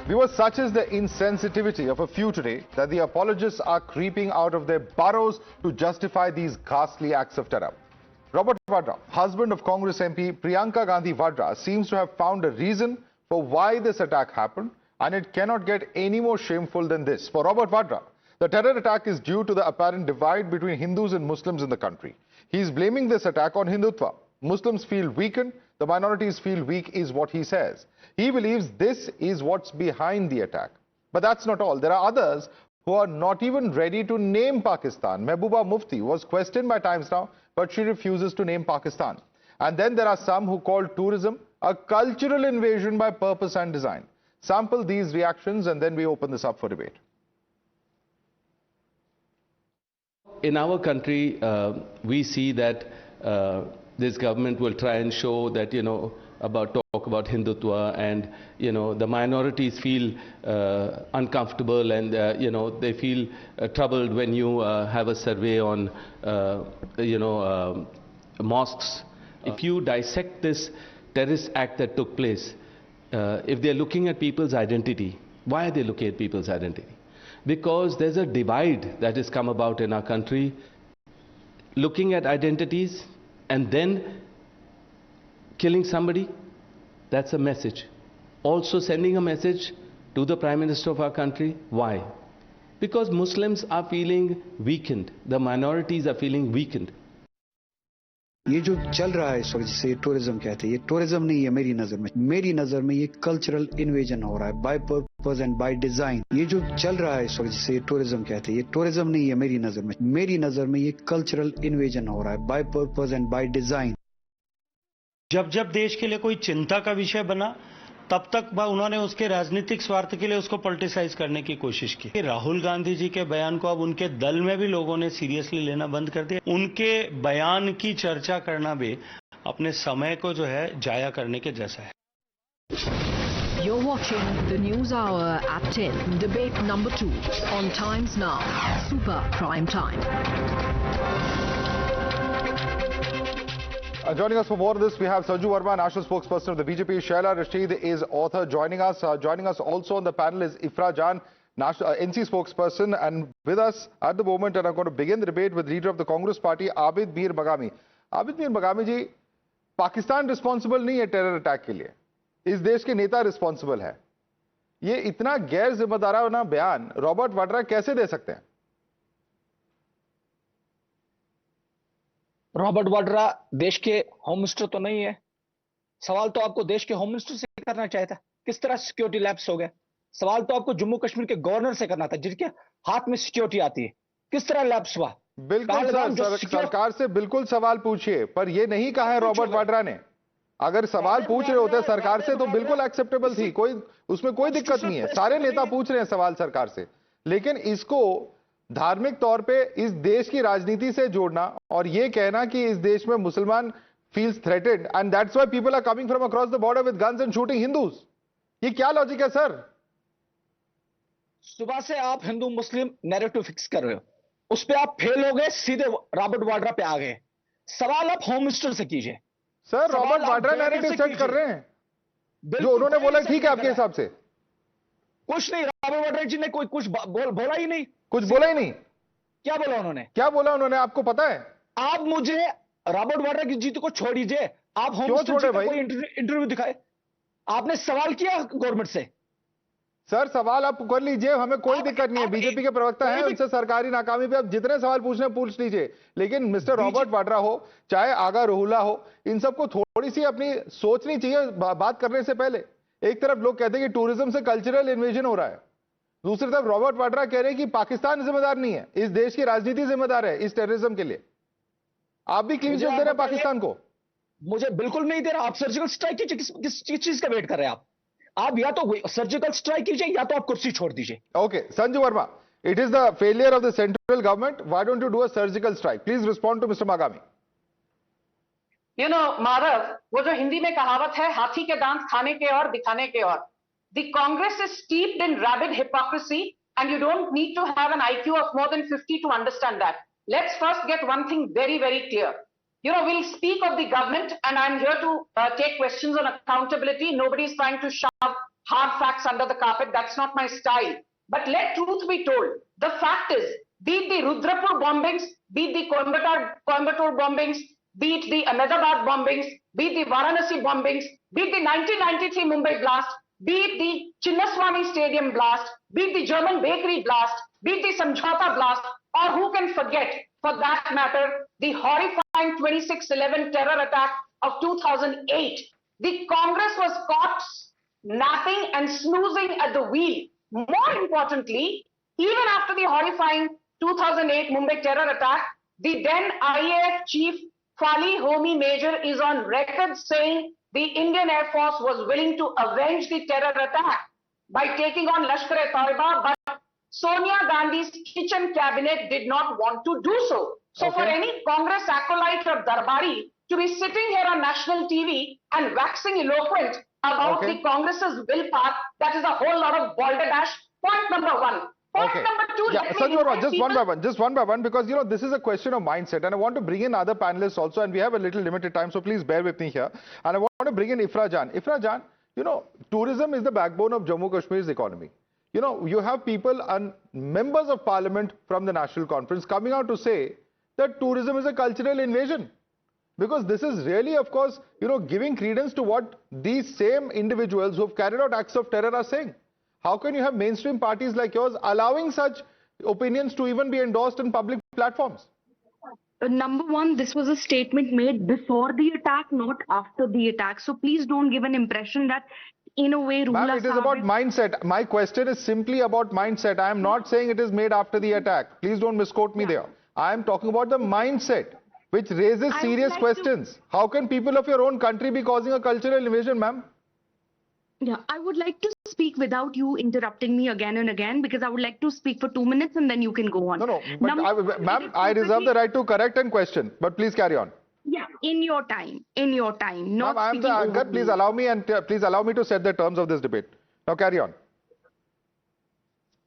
Viewers, such is the insensitivity of a few today that the apologists are creeping out of their burrows to justify these ghastly acts of terror. Robert Vadra, husband of Congress MP Priyanka Gandhi Vadra, seems to have found a reason for why this attack happened, and it cannot get any more shameful than this. For Robert Vadra, the terror attack is due to the apparent divide between Hindus and Muslims in the country. He is blaming this attack on Hindutva. Muslims feel weakened, the minorities feel weak is what he says. He believes this is what's behind the attack. But that's not all. There are others who are not even ready to name Pakistan. Mehbooba Mufti was questioned by Times Now, but she refuses to name Pakistan. And then there are some who call tourism a cultural invasion by purpose and design. Sample these reactions and then we open this up for debate. In our country, we see that this government will try and show that, talk about Hindutva, and, the minorities feel uncomfortable, and, they feel troubled when you have a survey on, mosques. If you dissect this terrorist act that took place, if they're looking at people's identity, why are they looking at people's identity? Because there's a divide that has come about in our country, looking at identities and then killing somebody. That's a message. Also sending a message to the Prime Minister of our country. Why? Because Muslims are feeling weakened. The minorities are feeling weakened. ये जो चल रहा है इस वक्त जिसे tourism कहते हैं, ये टूरिज्म नहीं है मेरी नजर में ये कल्चरल इन्वेजन हो रहा है by purpose and by design. ये जो चल रहा है इस वक्त जिसे टूरिज्म कहते हैं, ये टूरिज्म नहीं है मेरी नजर में ये कल्चरल इन्वेजन हो रहा है by purpose and by design. जब देश के लिए कोई चिंता का विषय बना, तब तक उन्होंने उसके राजनीतिक स्वार्थ के लिए उसको पॉलिटिसाइज करने की कोशिश की। राहुल गांधी जी के बयान को अब उनके दल में भी लोगों ने सीरियसली लेना बंद कर दिया। उनके बयान की चर्चा करना भी अपने समय को जो है जाया करने के जैसा है। You're watching the News Hour at 10, debate number 2 on Times Now, Super Prime Time. Joining us for more of this, we have Sanju Verma, national spokesperson of the BJP. Shaila Rashid is author joining us. Joining us also on the panel is Ifra Jan, NC spokesperson. And with us at the moment, and I'm going to begin the debate with leader of the Congress party, Abid Mir Bagami. Abid Mir Bagami ji, Pakistan responsible नहीं है terror attack के लिए. इस देश के नेता responsible है. ये इतना गैर जिम्मेदाराना बयान रॉबर्ट वाड्रा कैसे दे सकते हैं? रॉबर्ट वाड्रा देश के होम मिनिस्टर तो नहीं है। सवाल तो आपको देश के होम मिनिस्टर से करना चाहिए था। किस तरह सिक्योरिटी लैप्स हो गया? सवाल तो आपको जम्मू कश्मीर के गवर्नर से करना था, जिनके हाथ में सिक्योरिटी आती है। किस तरह लैप्स हुआ? बिल्कुल सर, सरकार से बिल्कुल सवाल पूछिए, पर ये नहीं कहा है रॉबर्ट वाड्रा ने। अगर सवाल पूछ रहे होते सरकार से तो बिल्कुल एक्सेप्टेबल थी, उसमें कोई दिक्कत नहीं है। सारे नेता पूछ रहे हैं सवाल सरकार से, लेकिन इसको धार्मिक तौर पे इस देश की राजनीति से जोड़ना और ये कहना कि इस देश में मुसलमान feels threatened and that's why people are coming from across the border with guns and shooting Hindus, ये क्या लॉजिक है सर? सुबह से आप हिंदू मुस्लिम नैरेटिव फिक्स कर रहे हो, उस पे आप फेल हो गए, सीधे रॉबर्ट वाड्रा पे आ गए। सवाल आप होम मिनिस्टर से कीजिए। Sir Robert Vadra narrative set कर रहे हैं, जो उन्होंने बोला ठीक है आपके हिसाब से? कुछ नहीं, रॉबर्ट वाड्रा जी ने कोई कुछ बोला ही नहीं। कुछ बोला ही नहीं? क्या बोला उन्होंने? क्या बोला उन्होंने, आपको पता है? आप मुझे रॉबर्ट वाड्रा की जीत को छोड़ दीजिए, आप होम मिनिस्टर का कोई इंटरव्यू दिखाए। आपने सवाल किया गवर्नमेंट से? सर सवाल आप कर लीजिए, हमें कोई दिक्कत नहीं है। बीजेपी के प्रवक्ता हैं, उनसे सरकारी नाकामी पे आप जितने सवाल पूछने पूछ लीजिए, लेकिन मिस्टर रॉबर्ट वाड्रा हो चाहे आगा रोहुला हो, इन सबको थोड़ी सी अपनी सोचनी चाहिए बात करने से पहले। एक तरफ लोग कहते हैं कि टूरिज्म से कल्चरल इन्वेजन हो रहा है, दूसरी तरफ रॉबर्ट वाड्रा कह रहे हैं कि पाकिस्तान जिम्मेदार नहीं है, इस देश की राजनीति जिम्मेदार है इस टेररिज्म के लिए। आप भी क्लीन चिट दे रहे हैं पाकिस्तान को? मुझे बिल्कुल नहीं दे रहा। आप सर्जिकल स्ट्राइक कीजिए, किस चीज का वेट कर रहे हैं आप या तो सर्जिकल स्ट्राइक कीजिए या तो आप कुर्सी छोड़ दीजिए। Okay Sanju Varma, it is the failure of the central government, why don't you do a surgical strike? Please respond to mister मागामी। माधव, वो जो हिंदी में कहावत है, हाथी के दांत खाने के और दिखाने के और। The Congress is steeped in rabid hypocrisy, and you don't need to have an IQ of more than 50 to understand that. Let's first get one thing very, very clear. We'll speak of the government, and I'm here to take questions on accountability. Nobody's trying to shove hard facts under the carpet. That's not my style. But let truth be told. The fact is, be it the Rudrapur bombings, be it the Coimbatore bombings, be it the Ahmedabad bombings, be it the Varanasi bombings, be it the 1993 Mumbai blast, be it the Chinnaswamy Stadium blast, be it the German bakery blast, be it the Samjhauta blast, or who can forget, for that matter, the horrifying 26/11 terror attack of 2008. The Congress was caught napping and snoozing at the wheel. More importantly, even after the horrifying 2008 Mumbai terror attack, the then IAF chief Fali Homi Major is on record saying the Indian Air Force was willing to avenge the terror attack by taking on Lashkar-e-Taiba, but Sonia Gandhi's kitchen cabinet did not want to do so. So for any Congress acolyte or Darbari to be sitting here on national TV and waxing eloquent about the Congress's will path, that is a whole lot of balderdash. Point number one. Point number two. Yeah, Sanjay, just one by one, because you know this is a question of mindset, and I want to bring in other panelists also, and we have a little limited time, so please bear with me here. And I want to bring in Ifra Jan. Ifra Jan, you know, tourism is the backbone of Jammu Kashmir's economy. You know, you have people and members of parliament from the National Conference coming out to say that tourism is a cultural invasion. Because this is really, of course, you know, giving credence to what these same individuals who have carried out acts of terror are saying. How can you have mainstream parties like yours allowing such opinions to even be endorsed in public platforms? Number one, this was a statement made before the attack, not after the attack. So please don't give an impression that in a way, Ma'am, it is about mindset. My question is simply about mindset. I am not saying it is made after the attack. Please don't misquote me there. I am talking about the mindset, which raises serious questions. How can people of your own country be causing a cultural invasion, ma'am? Yeah, I would like to speak without you interrupting me again and again, because I would like to speak for 2 minutes and then you can go on. No, but ma'am, I reserve the right to correct and question, but please carry on. Yeah, in your time, not I am the anchor. Please allow me and please allow me to set the terms of this debate. Now carry on.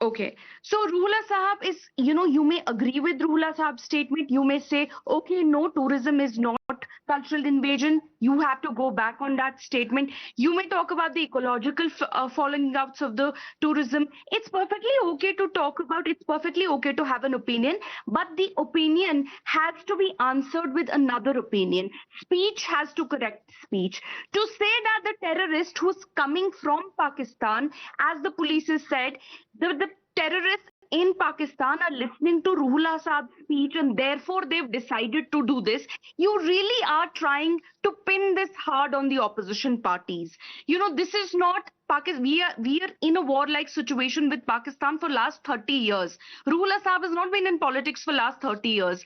Okay, so Ruhula Sahab is, you know, you may agree with Ruhula Sahab's statement. You may say, okay, no, tourism is not cultural invasion. You have to go back on that statement. You may talk about the ecological falling outs of the tourism. It's perfectly okay to talk about, it's perfectly okay to have an opinion, but the opinion has to be answered with another opinion. Speech has to correct speech. To say that the terrorist who's coming from Pakistan, as the police has said, the terrorists in Pakistan are listening to Ruhula Saab's speech and therefore they've decided to do this. You really are trying to pin this hard on the opposition parties. You know, this is not Pakistan. We are in a warlike situation with Pakistan for last 30 years. Ruhula Saab has not been in politics for last 30 years.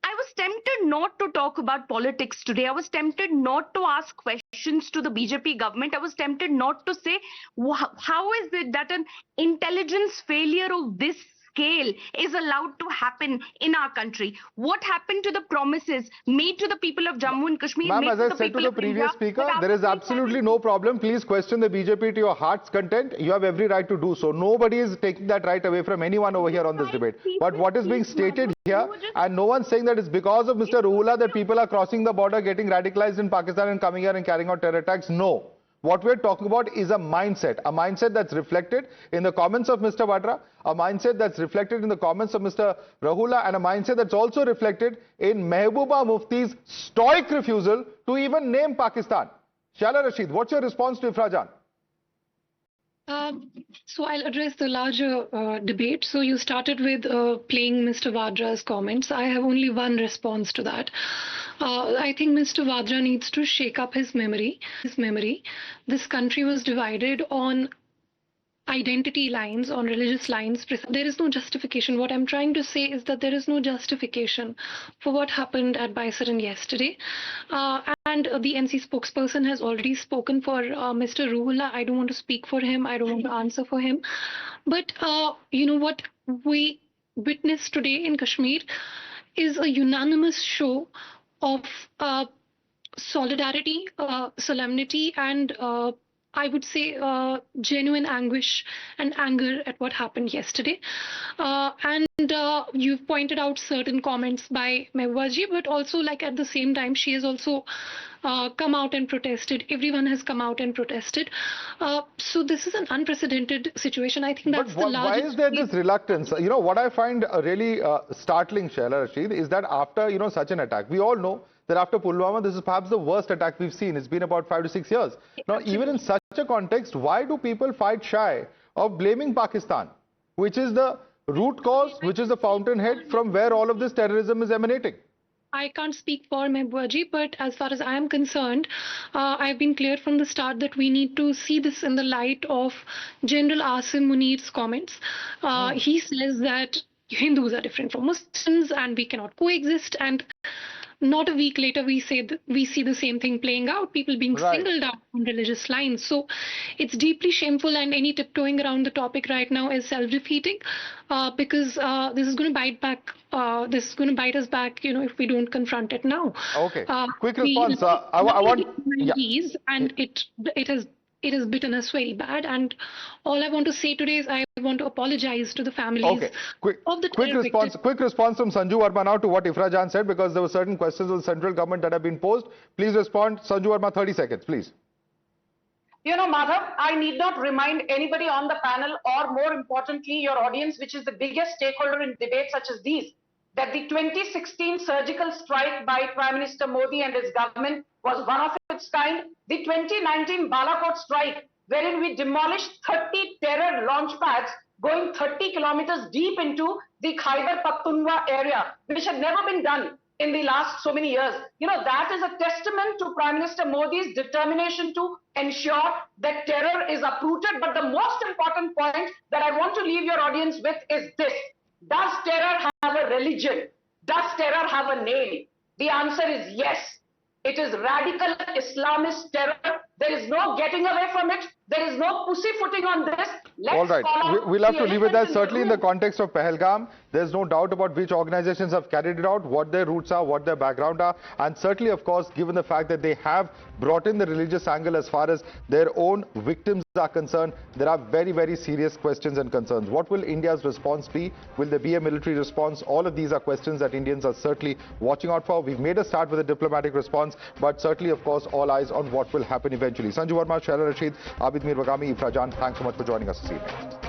I was tempted not to talk about politics today. I was tempted not to ask questions to the BJP government. I was tempted not to say, how is it that an intelligence failure of this scale is allowed to happen in our country? What happened to the promises made to the people of Jammu and Kashmir? Ma'am, as I said to the previous speaker, there is absolutely no problem. Please question the BJP to your heart's content. You have every right to do so. Nobody is taking that right away from anyone over here on this debate. But what is being stated here, and no one's saying that it's because of Mr. Ruhula that people are crossing the border, getting radicalized in Pakistan and coming here and carrying out terror attacks. No. What we're talking about is a mindset that's reflected in the comments of Mr. Vadra, a mindset that's reflected in the comments of Mr. Rahula, and a mindset that's also reflected in Mehbooba Mufti's stoic refusal to even name Pakistan. Shala Rashid, what's your response to Ifra Jan? So I'll address the larger debate. So you started with playing Mr. Vadra's comments. I have only one response to that. I think Mr. Vadra needs to shake up his memory. This country was divided on identity lines, on religious lines. There is no justification. What I'm trying to say is that there is no justification for what happened at Baisaran yesterday. And the NC spokesperson has already spoken for Mr. Ruhula. I don't want to speak for him. I don't want to answer for him. But you know what we witnessed today in Kashmir is a unanimous show of solidarity, solemnity, and I would say, genuine anguish and anger at what happened yesterday. And you've pointed out certain comments by Madhavdas G, but also, like, at the same time, she has also come out and protested. Everyone has come out and protested. So this is an unprecedented situation. I think that's But the largest... why is there this reluctance? You know, what I find really startling, Shaila Rashid, is that after, you know, such an attack, we all know that after Pulwama, this is perhaps the worst attack we've seen. It's been about 5 to 6 years. Now, even in such a context, why do people fight shy of blaming Pakistan, which is the root cause, which is the fountainhead from where all of this terrorism is emanating? I can't speak for Madhavdas G, but as far as I am concerned, I've been clear from the start that we need to see this in the light of General Asim Munir's comments. He says that Hindus are different from Muslims and we cannot coexist, and not a week later we see the same thing playing out, people being singled out on religious lines. So it's deeply shameful, and any tiptoeing around the topic right now is self-defeating, because this is going to bite back. This is going to bite us back, you know, if we don't confront it now. Okay. Quick response. I want. And it has bitten us very bad. And all I want to say today is I want to apologize to the families of the quick response from Sanju Verma now to what Ifra Jan said, because there were certain questions of the central government that have been posed. Please respond. Sanju Verma, 30 seconds, please. You know, Madhav, I need not remind anybody on the panel, or more importantly, your audience, which is the biggest stakeholder in debates such as these, that the 2016 surgical strike by Prime Minister Modi and his government was one of its kind. The 2019 Balakot strike, wherein we demolished 30 terror launch pads going 30 kilometers deep into the Khyber Pakhtunkhwa area, which had never been done in the last so many years. You know, that is a testament to Prime Minister Modi's determination to ensure that terror is uprooted. But the most important point that I want to leave your audience with is this. Does terror have a religion? Does terror have a name? The answer is yes. It is radical Islamist terror. There is no getting away from it. There is no pussyfooting on this. All right. We'll have to leave it there. Certainly in the context of Pahalgam, there's no doubt about which organizations have carried it out, what their roots are, what their background are. And certainly, of course, given the fact that they have brought in the religious angle as far as their own victims are concerned, there are very, very serious questions and concerns. What will India's response be? Will there be a military response? All of these are questions that Indians are certainly watching out for. We've made a start with a diplomatic response, but certainly, of course, all eyes on what will happen eventually. Sanju Verma, Shaila Rashid, Abid Mir Bagami, Ifra Jan, thanks so much for joining us this evening.